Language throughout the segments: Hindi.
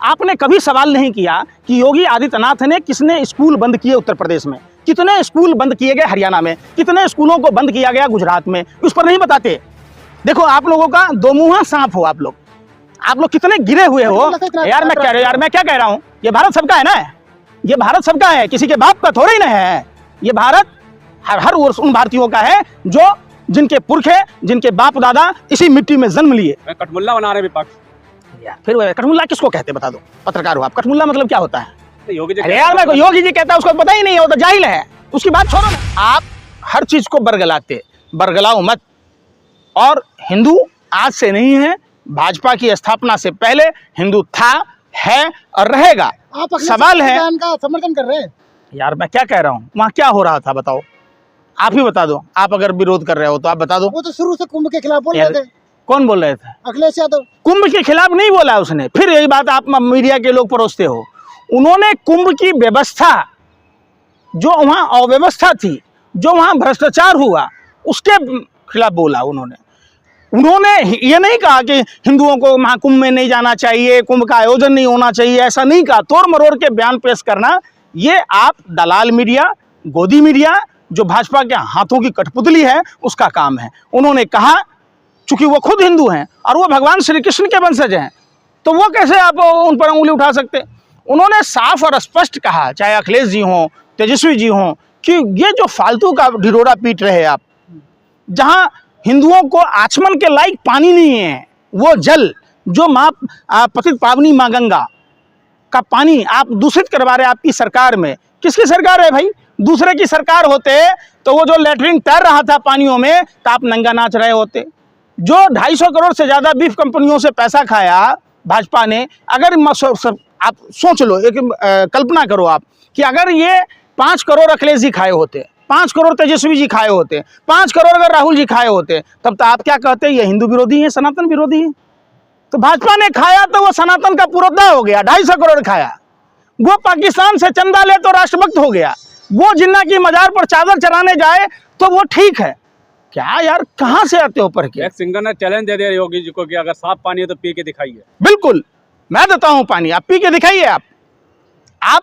आपने कभी सवाल नहीं किया कि योगी आदित्यनाथ ने किसने स्कूल बंद किए उत्तर प्रदेश में, कितने स्कूल बंद किए गए हरियाणा में, कितने स्कूलों को बंद किया गया गुजरात में, उस पर नहीं बताते। देखो आप लोगों का दो मुंहा सांप हो आप लोग कितने गिरे हुए हो यार। मैं क्या कह रहा हूँ, ये भारत सबका है ना, ये भारत सबका है, किसी के बाप का थोड़ा ही ना है। ये भारत हर उन भारतीयों का है जो जिनके पुरखे, जिनके बाप दादा इसी मिट्टी में जन्म लिए। कठमुल्ला बना रहे विपक्ष यार फिर कठमुल्ला किसको कहते बता दो, पत्रकार हो आप, कठमुल्ला मतलब क्या होता है? योगी जी अरे यार मैं योगी जी कहता है उसको पता ही नहीं है, वो तो जाहिल है, उसकी बात छोड़ो ना। आप हर चीज को बरगलाते, बरगलाओ मत। और हिंदू आज से नहीं है, भाजपा की स्थापना से पहले हिंदू था, है और रहेगा। सवाल है का समर्थन कर रहे हैं यार, मैं क्या कह रहा हूँ, वहाँ क्या हो रहा था बताओ, आप ही बता दो। आप अगर विरोध कर रहे हो तो आप बता दो। वो तो शुरू से कुंभ के खिलाफ बोल रहे थे। कौन बोल रहे थे? अखिलेश यादव। कुंभ के खिलाफ नहीं बोला उसने, फिर यही बात आप मीडिया के लोग परोसते हो। उन्होंने कुंभ की व्यवस्था, जो वहां अव्यवस्था थी, जो वहां भ्रष्टाचार हुआ, उसके खिलाफ बोला उन्होंने ये नहीं कहा कि हिंदुओं को महाकुंभ में नहीं जाना चाहिए, कुंभ का आयोजन नहीं होना चाहिए, ऐसा नहीं कहा। तोड़ मरोड़ के बयान पेश करना, ये आप दलाल मीडिया, गोदी मीडिया, जो भाजपा के हाथों की कठपुतली है, उसका काम है। उन्होंने कहा, चूंकि वो खुद हिंदू हैं और वो भगवान श्री कृष्ण के वंशज हैं, तो वो कैसे आप उन पर उंगली उठा सकते? उन्होंने साफ और स्पष्ट कहा, चाहे अखिलेश जी हों, तेजस्वी जी हों, कि ये जो फालतू का ढिढोरा पीट रहे आप, जहां हिंदुओं को आचमन के लायक पानी नहीं है, वो जल जो माँ पतित पावनी माँ गंगा का पानी आप दूषित करवा रहे आपकी सरकार में। किसकी सरकार है भाई? दूसरे की सरकार होते तो वो जो लैट्रिन तैर रहा था पानियों में, तो आप नंगा नाच रहे होते। जो 250 करोड़ से ज़्यादा बीफ कंपनियों से पैसा खाया भाजपा ने, अगर आप सोच लो, एक कल्पना करो आप कि अगर ये 5 करोड़ अखिलेश जी खाए होते, 5 करोड़ तेजस्वी जी खाए होते, 5 करोड़ अगर राहुल जी खाए होते, तब तो आप क्या कहते? ये हिंदू विरोधी है, सनातन विरोधी है। तो भाजपा ने खाया तो वो सनातन का पुरोधा हो गया, 250 करोड़ खाया। वो पाकिस्तान से चंदा ले तो राष्ट्रभक्त हो गया। वो जिन्ना की मजार पर चादर चढ़ाने जाए तो वो ठीक है क्या? यार कहाँ से आते हो पर के? एक सिंगर ने चैलेंज दे दिया योगी जी को कि अगर साफ पानी है तो पी के दिखाइए। बिल्कुल, मैं देता हूं पानी, आप पी के दिखाइए। आप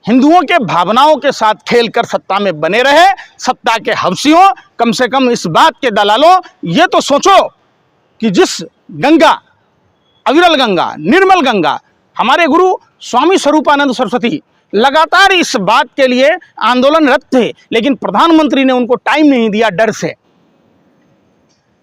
हिंदुओं के भावनाओं के साथ खेलकर सत्ता में बने रहे, सत्ता के हवसियों, कम से कम इस बात के दलालों, ये तो सोचो कि जिस गंगा, अविरल गंगा, निर्मल गंगा, हमारे गुरु स्वामी स्वरूपानंद सरस्वती लगातार इस बात के लिए आंदोलनरत थे, लेकिन प्रधानमंत्री ने उनको टाइम नहीं दिया, डर से।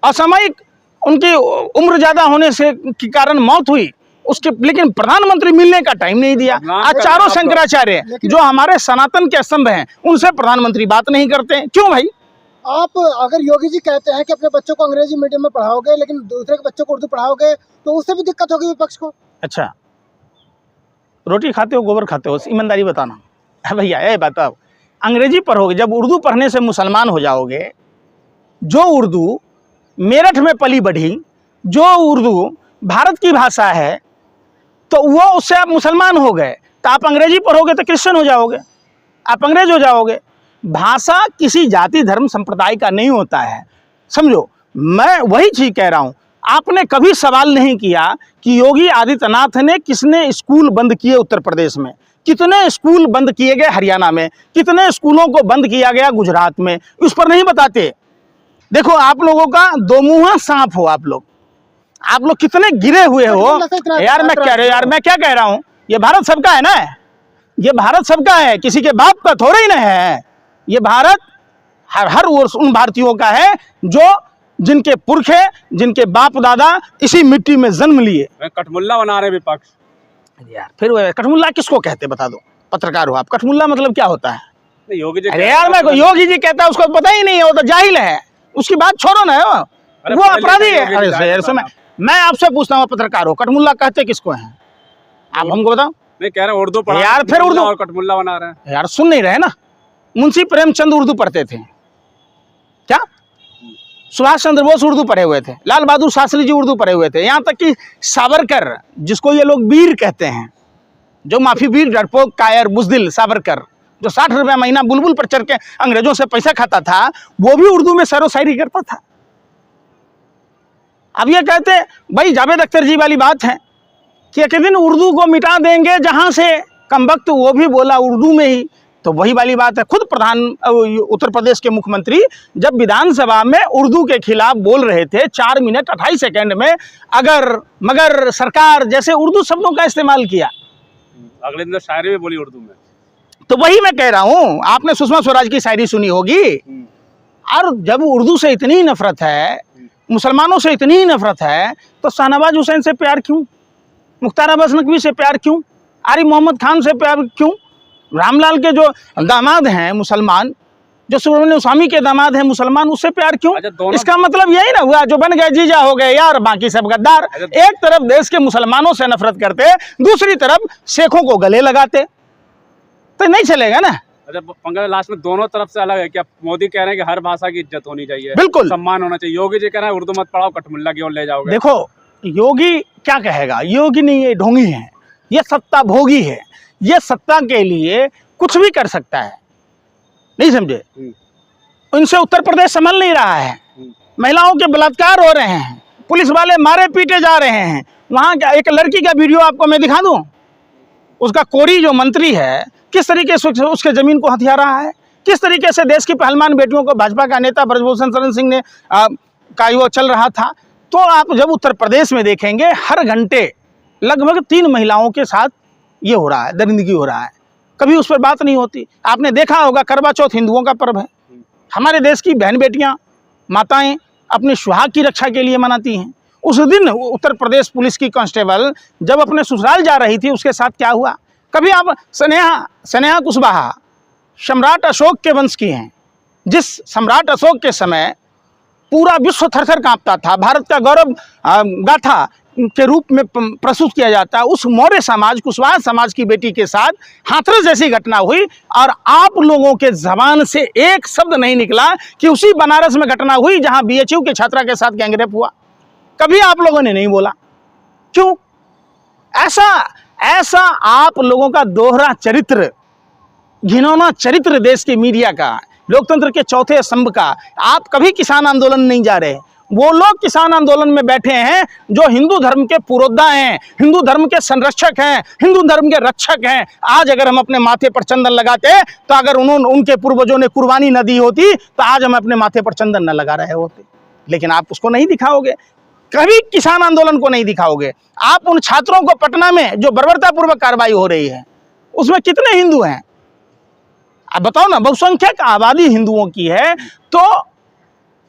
असामयिक उनकी उम्र ज्यादा होने से के कारण मौत हुई उसके, लेकिन प्रधानमंत्री मिलने का टाइम नहीं दिया। आज चारों शंकराचार्य जो हमारे सनातन के स्तंभ हैं, उनसे प्रधानमंत्री बात नहीं करते। क्यों भाई? आप अगर योगी जी कहते हैं कि अपने बच्चों को अंग्रेजी मीडियम में पढ़ाओगे, लेकिन दूसरे के बच्चों को उर्दू पढ़ाओगे, तो उससे भी दिक्कत होगी विपक्ष को। अच्छा, रोटी खाते हो गोबर खाते हो, ईमानदारी बताना भैया, ये बताओ, अंग्रेजी पढ़ोगे, जब उर्दू पढ़ने से मुसलमान हो जाओगे, जो उर्दू मेरठ में पली बढ़ी, जो उर्दू भारत की भाषा है, तो वो उससे आप मुसलमान हो गए। तो आप अंग्रेजी पढ़ोगे तो क्रिश्चियन हो जाओगे, आप अंग्रेज हो जाओगे। भाषा किसी जाति धर्म संप्रदाय का नहीं होता है, समझो। मैं वही चीज कह रहा हूं, आपने कभी सवाल नहीं किया कि योगी आदित्यनाथ ने किसने स्कूल बंद किए उत्तर प्रदेश में, कितने स्कूल बंद किए गए हरियाणा में, कितने स्कूलों को बंद किया गया गुजरात में, उस पर नहीं बताते। देखो आप लोगों का दो मुंहा सांप हो आप लोग कितने गिरे हुए हो यार। मैं क्या कह रहा हूं, ये भारत सबका है ना, ये भारत सबका है, किसी के बाप का थोड़ा ही ना है। ये भारत हर उन भारतीयों का है जो जिनके पुरखे, जिनके बाप दादा इसी मिट्टी में जन्म लिए। कठमुल्ला बना रहे विपक्ष यार फिर कठमुल्ला किसको कहते बता दो, पत्रकार हो आप, कठमुल्ला मतलब क्या होता है? योगी जी अरे यार मैं योगी जी कहता है उसको पता ही नहीं है, वो तो जाहिल है, उसकी बात छोड़ो ना, वो अपराधी है। अरे मैं आपसे पूछता हूँ, पत्रकार हो, कठमुल्ला कहते किसको हैं आप हमको बताओ। नहीं कह रहे उर्दू पढ़ा यार, फिर उर्दू और कठमुल्ला बना रहे हैं यार। सुन नहीं रहे ना, मुंशी प्रेमचंद उर्दू पढ़ते थे क्या? सुभाष चंद्र बोस उर्दू पढ़े हुए थे, लाल बहादुर शास्त्री जी उर्दू पढ़े हुए थे, यहाँ तक कि सावरकर, जिसको ये लोग वीर कहते हैं, जो माफी वीर, डरपोक, कायर, बुजदिल सावरकर, जो 60 रुपया महीना बुलबुल पर चढ़ के अंग्रेजों से पैसा खाता था, वो भी उर्दू में शेरो शायरी करता था। अब ये कहते भाई जावेद अख्तर जी वाली बात है कि एक दिन उर्दू को मिटा देंगे जहाँ से, कमबख्त वो भी बोला उर्दू में ही। तो वही वाली बात है, खुद उत्तर प्रदेश के मुख्यमंत्री जब विधानसभा में उर्दू के खिलाफ बोल रहे थे 4 मिनट 28 सेकंड में, अगर मगर सरकार जैसे उर्दू शब्दों का इस्तेमाल किया। अगले दिन तो शायरी भी बोली उर्दू में। तो वही मैं कह रहा हूँ, आपने सुषमा स्वराज की शायरी सुनी होगी। और जब उर्दू से इतनी ही नफरत है, मुसलमानों से इतनी ही नफरत है, तो शाहनवाज हुसैन से प्यार क्यों, मुख्तार अब्बास नकवी से प्यार क्यों, आरिफ मोहम्मद खान से प्यार क्यों, रामलाल के जो दामाद हैं मुसलमान, जो सुब्रमण्यम स्वामी के दामाद हैं मुसलमान, उससे प्यार क्यों? अच्छा, इसका मतलब यही ना हुआ, जो बन गए जीजा हो गए यार, बाकी सब गद्दार। एक तरफ देश के मुसलमानों से नफरत करते, दूसरी तरफ शेखों को गले लगाते, तो नहीं चलेगा ना। अच्छा पंकज, लास्ट में दोनों तरफ से अलग है क्या? मोदी कह रहे हैं कि हर भाषा की इज्जत होनी चाहिए, बिल्कुल सम्मान होना चाहिए। योगी जी कह रहे हैं उर्दू मत पढ़ाओ, कठमुल्ला की ओर ले जाओगे। देखो, योगी क्या कहेगा? योगी नहीं, ये ढोंगी है, ये सत्ता भोगी है, ये सत्ता के लिए कुछ भी कर सकता है, नहीं समझे? इनसे उत्तर प्रदेश संभल नहीं रहा है, महिलाओं के बलात्कार हो रहे हैं, पुलिस वाले मारे पीटे जा रहे हैं। वहाँ क्या एक लड़की का वीडियो आपको मैं दिखा दूँ, उसका कोरी जो मंत्री है किस तरीके से उसके ज़मीन को हथिया रहा है, किस तरीके से देश की पहलवान बेटियों को भाजपा का नेता ब्रजभूषण शरण सिंह ने का वो चल रहा था। तो आप जब उत्तर प्रदेश में देखेंगे, हर घंटे लगभग 3 महिलाओं के साथ ये हो रहा है, दरिंदगी हो रहा है, कभी उस पर बात नहीं होती। आपने देखा होगा, करवा चौथ हिंदुओं का पर्व है, हमारे देश की बहन बेटियाँ माताएँ अपने सुहाग की रक्षा के लिए मनाती हैं। उस दिन उत्तर प्रदेश पुलिस की कांस्टेबल जब अपने ससुराल जा रही थी, उसके साथ क्या हुआ? कभी आप स्नेहा कुशवाहा सम्राट अशोक के वंश की हैं, जिस सम्राट अशोक के समय पूरा विश्व थरथर कांपता था, भारत का गौरव गाथा के रूप में प्रस्तुत किया जाता है, उस मौर्य समाज, कुशवाहा समाज की बेटी के साथ हाथरस जैसी घटना हुई, और आप लोगों के जबान से एक शब्द नहीं निकला कि उसी बनारस में घटना हुई जहां बीएचयू के छात्रा के साथ गैंगरेप हुआ। कभी आप लोगों ने नहीं बोला, क्यों? ऐसा आप लोगों का दोहरा चरित्र, घिनौना चरित्र देश के मीडिया का, लोकतंत्र के चौथे स्तंभ का। आप कभी किसान आंदोलन नहीं जा रहे। वो लोग किसान आंदोलन में बैठे हैं जो हिंदू धर्म के पुरोधा हैं, हिंदू धर्म के संरक्षक हैं, हिंदू धर्म के रक्षक हैं। आज अगर हम अपने माथे पर चंदन लगाते, तो अगर उनके पूर्वजों ने कुर्बानी न दी होती, तो आज हम अपने माथे पर चंदन न लगा रहे होते। लेकिन आप उसको नहीं दिखाओगे, कभी किसान आंदोलन को नहीं दिखाओगे। आप उन छात्रों को पटना में जो बर्बरतापूर्वक कार्रवाई हो रही है, उसमें कितने हिंदू हैं? आप बताओ ना। बहुसंख्यक आबादी हिंदुओं की है, तो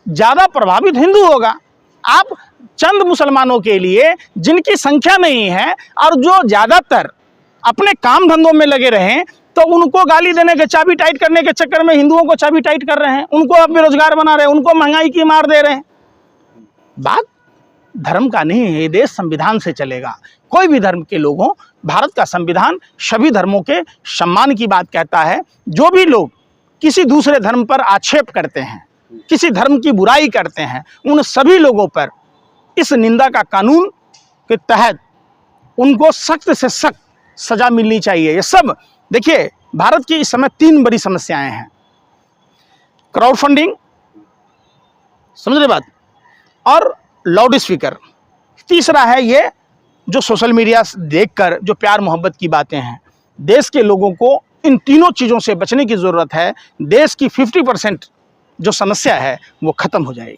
ज़्यादा प्रभावित हिंदू होगा। आप चंद मुसलमानों के लिए, जिनकी संख्या नहीं है और जो ज़्यादातर अपने काम धंधों में लगे रहें, तो उनको गाली देने के, चाबी टाइट करने के चक्कर में हिंदुओं को चाबी टाइट कर रहे हैं, उनको अब बेरोजगार बना रहे हैं, उनको महंगाई की मार दे रहे हैं। बात धर्म का नहीं है, ये देश संविधान से चलेगा। कोई भी धर्म के लोग हों, भारत का संविधान सभी धर्मों के सम्मान की बात कहता है। जो भी लोग किसी दूसरे धर्म पर आक्षेप करते हैं, किसी धर्म की बुराई करते हैं, उन सभी लोगों पर इस निंदा का कानून के तहत उनको सख्त से सख्त सजा मिलनी चाहिए। ये सब देखिए, भारत की इस समय 3 बड़ी समस्याएं हैं। क्राउड फंडिंग, समझ रहे बात, और लाउड स्पीकर। तीसरा है ये जो सोशल मीडिया देखकर जो प्यार मोहब्बत की बातें हैं। देश के लोगों को इन तीनों चीज़ों से बचने की ज़रूरत है। देश की 50% जो समस्या है वो ख़त्म हो जाएगी।